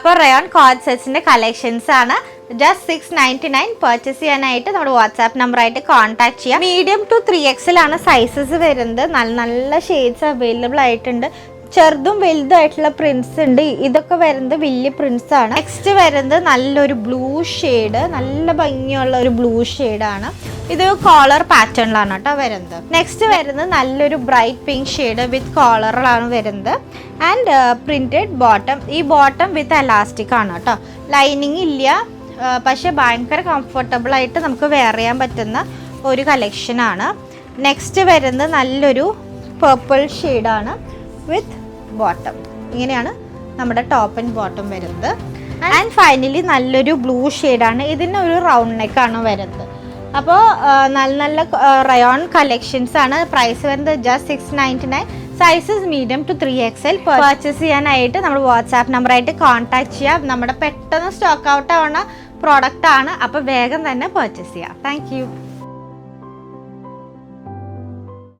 അപ്പോൾ rayon code സെറ്റ്സിൻ്റെ collections ആണ്. Just 699 purchase ചെയ്യാനായിട്ട് നമ്മുടെ വാട്സാപ്പ് നമ്പറായിട്ട് കോൺടാക്ട് ചെയ്യാം. മീഡിയം ടു 3XL ആണ് സൈസസ് വരുന്നത്. നല്ല നല്ല ഷെയ്ഡ്സ് അവൈലബിൾ ആയിട്ടുണ്ട്. ചെറുതും വലുതായിട്ടുള്ള പ്രിന്റ്സ് ഉണ്ട്. ഇതൊക്കെ വരുന്നത് വലിയ പ്രിന്റ്സ് ആണ്. നെക്സ്റ്റ് വരുന്നത് നല്ലൊരു ബ്ലൂ ഷെയ്ഡ്, നല്ല ഭംഗിയുള്ള ഒരു ബ്ലൂ ഷെയ്ഡാണ്. ഇത് കോളർ പാറ്റേണിലാണ് കേട്ടോ വരുന്നത്. നെക്സ്റ്റ് വരുന്നത് നല്ലൊരു ബ്രൈറ്റ് പിങ്ക് ഷെയ്ഡ് വിത്ത് കോളറിലാണ് വരുന്നത്. And printed bottom. ഈ ബോട്ടം വിത്ത് എലാസ്റ്റിക് ആണ് കേട്ടോ, ലൈനിങ് ഇല്ല. പക്ഷെ ഭയങ്കര കംഫർട്ടബിൾ ആയിട്ട് നമുക്ക് വെയർ ചെയ്യാൻ പറ്റുന്ന ഒരു കളക്ഷനാണ്. നെക്സ്റ്റ് വരുന്നത് നല്ലൊരു പർപ്പിൾ ഷെയ്ഡാണ് വിത്ത് ബോട്ടം. ഇങ്ങനെയാണ് നമ്മുടെ ടോപ്പ് ആൻഡ് ബോട്ടം വരുന്നത്. ആൻഡ് ഫൈനലി നല്ലൊരു ബ്ലൂ ഷെയ്ഡാണ്. ഇതിന് ഒരു റൗണ്ട് നെക്കാണ് വരുന്നത്. അപ്പോൾ നല്ല നല്ല റയോൺ കളക്ഷൻസ് ആണ്. പ്രൈസ് വരുന്നത് just 699. Sizes medium to 3XL. Purchase ചെയ്യാനായിട്ട് നമ്മൾ വാട്സാപ്പ് നമ്പറായിട്ട് കോൺടാക്ട് ചെയ്യാം. നമ്മുടെ പെട്ടെന്ന് സ്റ്റോക്ക് ഔട്ട് ആവുന്ന പ്രോഡക്റ്റ് ആണ്. അപ്പോൾ വേഗം തന്നെ പർച്ചേസ് ചെയ്യാം. താങ്ക്